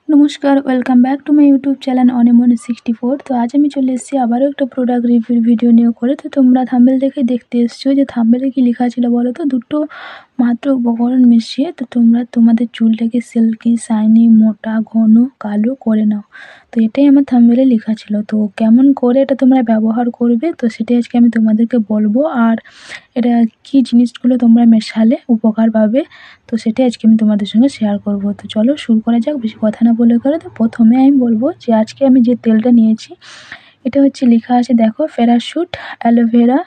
নমস্কার, welcome back to my YouTube channel অনিমনি64। তো আজ আমি চলে এসেছি আবারও একটা প্রোডাক্ট রিভিউর ভিডিও নিয়ে করে। তো তোমরা থাম্বনেল দেখে দেখতে এসছো যে থাম্বনেলে কি লেখা ছিল বলো তো? দুটো মাত্র উপকরণ মিশিয়ে তো তোমরা তোমাদের চুলটাকে সিল্কি, শাইনি, মোটা, ঘন, কালো করে নাও। তো এটাই আমার থাম্বনেলে লেখা ছিল। তো কেমন করে এটা তোমরা ব্যবহার করবে তো সেটাই আজকে আমি তোমাদেরকে বলবো। আর এটা কী জিনিসগুলো তোমরা মেশালে উপকার পাবে তো সেটাই আজকে আমি তোমাদের সঙ্গে শেয়ার করব। তো চলো শুরু করা যাক বেশি কথা না বলে করে। তো প্রথমে আমি বলবো যে আজকে আমি যে তেলটা নিয়েছি এটা হচ্ছে লেখা আছে দেখো, Parachute aloe vera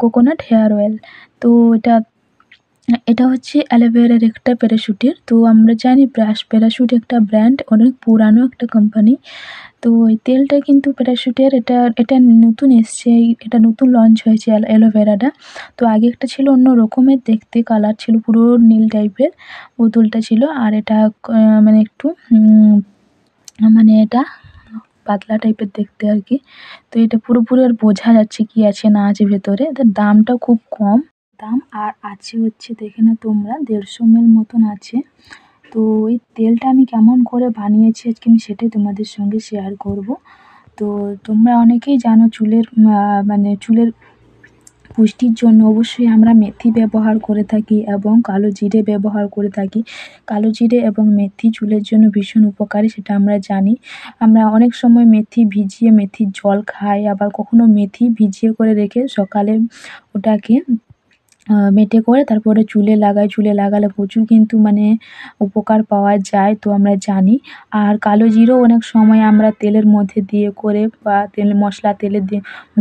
coconut hair oil. তো এটা হচ্ছে অ্যালোভেরার একটা প্যারাশুটের। তো আমরা জানি প্যারাশুট একটা ব্র্যান্ড, অনেক পুরানো একটা কোম্পানি। তো এই তেলটা কিন্তু প্যারাশুটের, এটা নতুন এসছে, এটা নতুন লঞ্চ হয়েছে অ্যালোভেরাটা। তো আগে একটা ছিল অন্য রকমের দেখতে, কালার ছিল পুরো নীল টাইপের বোতলটা ছিল। আর এটা মানে একটু মানে এটা পাতলা টাইপের দেখতে আর কি। তো এটা পুরোপুরি আর বোঝা যাচ্ছে কি আছে না আছে ভেতরে। এটার দামটাও খুব কম দাম। আর আছে হচ্ছে দেখে না তোমরা 150 ml মতন আছে। তো এই তেলটা আমি কেমন করে বানিয়েছি আজকে আমি সেটাই তোমাদের সঙ্গে শেয়ার করব। তো তোমরা অনেকেই জানো চুলের মানে চুলের পুষ্টির জন্য অবশ্যই আমরা মেথি ব্যবহার করে থাকি এবং কালো জিরে ব্যবহার করে থাকি। কালো জিরে এবং মেথি চুলের জন্য ভীষণ উপকারী, সেটা আমরা জানি। আমরা অনেক সময় মেথি ভিজিয়ে মেথির জল খাই, আবার কখনো মেথি ভিজিয়ে করে রেখে সকালে ওটাকে বেটে করে তারপরে চুলে লাগাই। চুলে লাগালে প্রচুর কিন্তু মানে উপকার পাওয়া যায়, তো আমরা জানি। আর কালো জিরেও অনেক সময় আমরা তেলের মধ্যে দিয়ে করে বা মশলা তেলের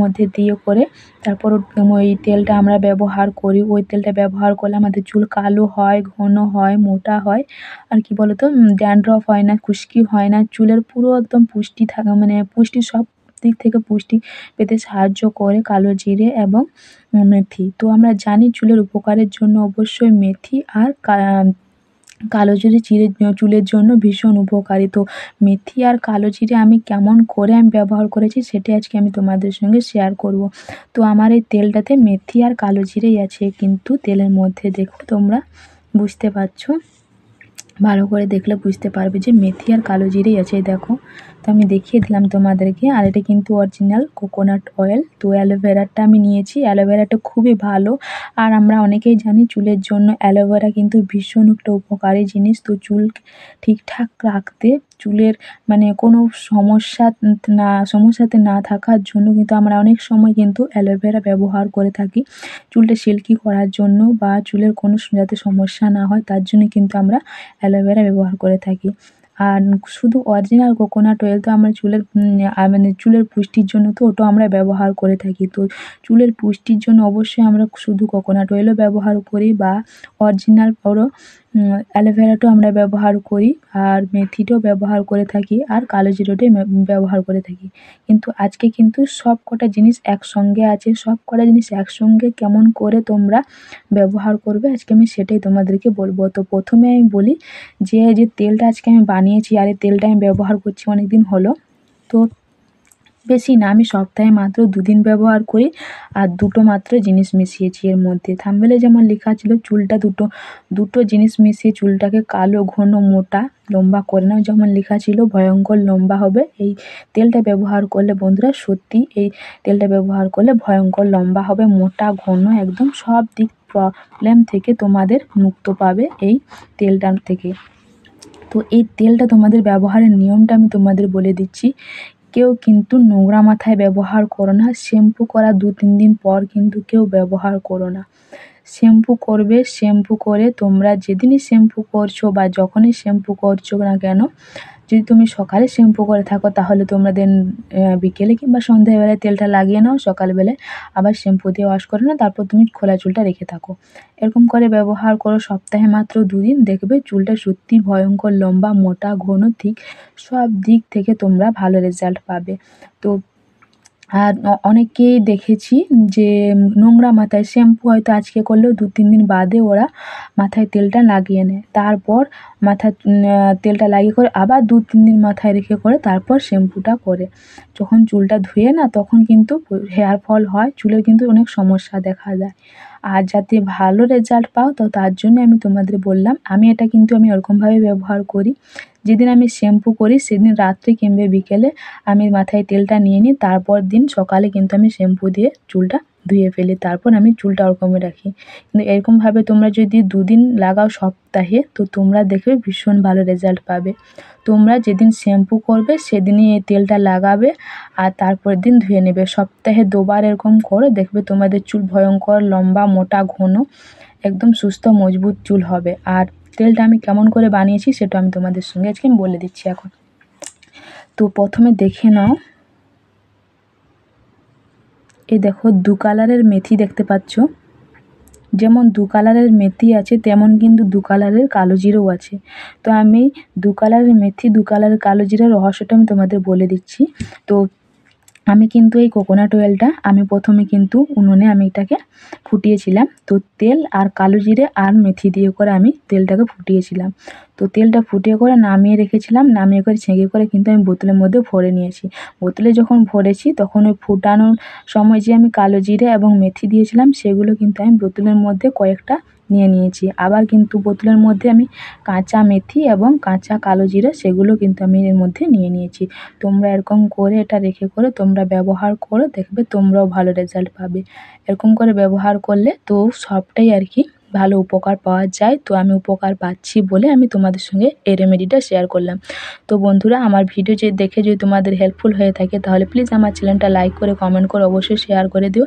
মধ্যে দিয়ে করে তারপর ওই তেলটা আমরা ব্যবহার করি। ওই তেলটা ব্যবহার করলে আমাদের চুল কালো হয়, ঘন হয়, মোটা হয়। আর কি বলতো, ড্যান্ড্রফ হয় না, খুশকি হয় না, চুলের পুরো একদম পুষ্টি থাকা মানে পুষ্টি সব দিক থেকে পুষ্টি পেতে সাহায্য করে কালো জিরে এবং মেথি। তো আমরা জানি চুলের উপকারের জন্য অবশ্যই মেথি আর কালো জিরে চুলের জন্য ভীষণ উপকারী। তো মেথি আর কালো জিরে আমি কেমন করে আমি ব্যবহার করেছি সেটাই আজকে আমি তোমাদের সঙ্গে শেয়ার করব। তো আমার এই তেলটাতে মেথি আর কালো জিরেই আছে কিন্তু তেলের মধ্যে, দেখো তোমরা বুঝতে পারছো, ভালো করে দেখলে বুঝতে পারবে যে মেথি আর কালো জিরেই আছে। এই দেখো, তো আমি দেখিয়ে দিলাম তোমাদেরকে। আর এটা কিন্তু অরিজিনাল কোকোনাট অয়েল। তো অ্যালোভেরাটা আমি নিয়েছি, অ্যালোভেরাটা খুবই ভালো। আর আমরা অনেকেই জানি চুলের জন্য অ্যালোভেরা কিন্তু ভীষণ একটা উপকারী জিনিস। তো চুল ঠিকঠাক রাখতে, চুলের মানে কোনো সমস্যাতে না থাকার জন্য কিন্তু আমরা অনেক সময় কিন্তু অ্যালোভেরা ব্যবহার করে থাকি চুলটা সিল্কি করার জন্য, বা চুলের কোনো যাতে সমস্যা না হয় তার জন্য কিন্তু আমরা অ্যালোভেরা ব্যবহার করে থাকি। আর শুধু অরিজিনাল কোকোনাট অয়েল তো আমরা চুলের মানে চুলের পুষ্টির জন্য তো ওটাও আমরা ব্যবহার করে থাকি। তো চুলের পুষ্টির জন্য অবশ্যই আমরা শুধু কোকোনাট অয়েলও ব্যবহার করি, বা অরিজিনাল পুরো অ্যালোভেরাটাও আমরা ব্যবহার করি, আর মেথিটাও ব্যবহার করে থাকি, আর কালো জিরেটাই ব্যবহার করে থাকি। কিন্তু আজকে কিন্তু সব কটা জিনিস একসঙ্গে আছে। সব কটা জিনিস একসঙ্গে কেমন করে তোমরা ব্যবহার করবে আজকে আমি সেটাই তোমাদেরকে বলবো। তো প্রথমে আমি বলি যে তেলটা আজকে আমি বানিয়েছি আর এই তেলটা আমি ব্যবহার করছি অনেক দিন হলো। তো বেশি না, আমি সপ্তাহে মাত্র 2 দিন ব্যবহার করি। আর দুটো মাত্র জিনিস মিশিয়েছি এর মধ্যে। থাম্বনেলে যেমন লেখা ছিল চুলটা দুটো জিনিস মিশিয়ে চুলটাকে কালো, ঘন, মোটা, লম্বা করে নাও, যেমন লেখা ছিল ভয়ঙ্কর লম্বা হবে। এই তেলটা ব্যবহার করলে বন্ধুরা সত্যি এই তেলটা ব্যবহার করলে ভয়ঙ্কর লম্বা হবে, মোটা, ঘন, একদম সব দিক প্রবলেম থেকে তোমাদের মুক্ত পাবে এই তেলটার থেকে। তো এই তেলটা তোমাদের ব্যবহারের নিয়মটা আমি তোমাদের বলে দিচ্ছি। কেউ কিন্তু নোংরা মাথায় ব্যবহার করো না। শ্যাম্পু করা 2-3 দিন পর কিন্তু কেউ ব্যবহার করো না। শ্যাম্পু করবে, শ্যাম্পু করে তোমরা যেদিনই শ্যাম্পু করছো বা যখনই শ্যাম্পু করছো না কেন, যদি তুমি সকালে শ্যাম্পু করে থাকো তাহলে তোমরা দেন বিকেলে কিংবা সন্ধ্যাবেলায় তেলটা লাগিয়ে নাও, সকালবেলায় আবার শ্যাম্পু দিয়ে ওয়াশ করে নাও, তারপর তুমি খোলা চুলটা রেখে থাকো। এরকম করে ব্যবহার করো সপ্তাহে মাত্র 2 দিন, দেখবে চুলটা সত্যি ভয়ঙ্কর লম্বা, মোটা, ঘন, ঠিক সব দিক থেকে তোমরা ভালো রেজাল্ট পাবে। তো আর অনেকেই দেখেছি যে নোংরা মাথায় শ্যাম্পু হয়তো আজকে করলেও 2-3 দিন বাদে ওরা মাথায় তেলটা লাগিয়ে নেয়। তারপর মাথায় তেলটা লাগিয়ে করে আবার 2-3 দিন মাথায় রেখে করে তারপর শ্যাম্পুটা করে। যখন চুলটা ধুয়ে না তখন কিন্তু হেয়ার ফল হয়, চুলের কিন্তু অনেক সমস্যা দেখা যায়। আর যাতে ভালো রেজাল্ট পাও তো তার জন্য আমি তোমাদের বললাম, আমি এটা কিন্তু আমি ওরকমভাবে ব্যবহার করি যেদিন আমি শ্যাম্পু করি সেদিন রাত্রে কিংবা বিকেলে আমি মাথায় তেলটা নিয়ে নিই, তারপর দিন সকালে কিন্তু আমি শ্যাম্পু দিয়ে চুলটা ধুয়ে ফেলি, তারপর আমি চুলটা ওরকমই রাখি। কিন্তু এরকমভাবে তোমরা যদি 2 দিন লাগাও সপ্তাহে, তো তোমরা দেখবে ভীষণ ভালো রেজাল্ট পাবে। তোমরা যেদিন শ্যাম্পু করবে সেদিনই এই তেলটা লাগাবে আর তারপরের দিন ধুয়ে নেবে। সপ্তাহে 2 বার এরকম করো, দেখবে তোমাদের চুল ভয়ঙ্কর লম্বা, মোটা, ঘন, একদম সুস্থ মজবুত চুল হবে। আর তেলটা আমি কেমন করে বানিয়েছি সেটা আমি তোমাদের সঙ্গে আজকে আমি বলে দিচ্ছি এখন। তো প্রথমে দেখে নাও, এই দেখো 2 কালারের মেথি দেখতে পাচ্ছ। যেমন 2 কালারের মেথি আছে তেমন কিন্তু 2 কালারের কালো জিরেও আছে। তো আমি 2 কালারের মেথি 2 কালারের কালো জিরার রহস্যটা আমি তোমাদের বলে দিচ্ছি। তো আমি কিন্তু এই কোকোনাট অয়েলটা আমি প্রথমে কিন্তু উনুনে আমি এটাকে ফুটিয়েছিলাম। তো তেল আর কালো জিরে আর মেথি দিয়ে করে আমি তেলটাকে ফুটিয়েছিলাম। তো তেলটা ফুটিয়ে করে নামিয়ে রেখেছিলাম, নামিয়ে করে ছেঁকে করে কিন্তু আমি বোতলের মধ্যে ভরে নিয়েছি। বোতলে যখন ভরেছি তখন ওই ফুটানোর সময় যে আমি কালো জিরে এবং মেথি দিয়েছিলাম সেগুলো কিন্তু আমি বোতলের মধ্যে কয়েকটা নিয়ে নিয়েছি। আবার কিন্তু বোতলের মধ্যে আমি কাঁচা মেথি এবং কাঁচা কালো জিরে সেগুলো কিন্তু আমি এর মধ্যে নিয়ে নিয়েছি। তোমরা এরকম করে এটা রেখে করে তোমরা ব্যবহার করো, দেখবে তোমরাও ভালো রেজাল্ট পাবে। এরকম করে ব্যবহার করলে তো সবটাই আর কি ভালো উপকার পাওয়া যায়। তো আমি উপকার পাচ্ছি বলে আমি তোমাদের সঙ্গে এই রেমেডিটা শেয়ার করলাম। তো বন্ধুরা, আমার ভিডিও যে দেখে যদি তোমাদের হেল্পফুল হয়ে থাকে তাহলে প্লিজ আমার চ্যানেলটা লাইক করে কমেন্ট করে অবশ্যই শেয়ার করে দিও।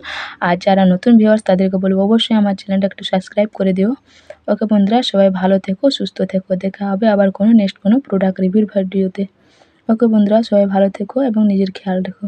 আর যারা নতুন ভিউয়ার্স তাদেরকে বলবো অবশ্যই আমার চ্যানেলটা একটু সাবস্ক্রাইব করে দিও। ওকে বন্ধুরা, সবাই ভালো থেকো, সুস্থ থেকো। দেখা হবে আবার কোনো নেক্সট কোনো প্রোডাক্ট রিভিউর ভিডিওতে। ওকে বন্ধুরা, সবাই ভালো থেকো এবং নিজের খেয়াল রেখো।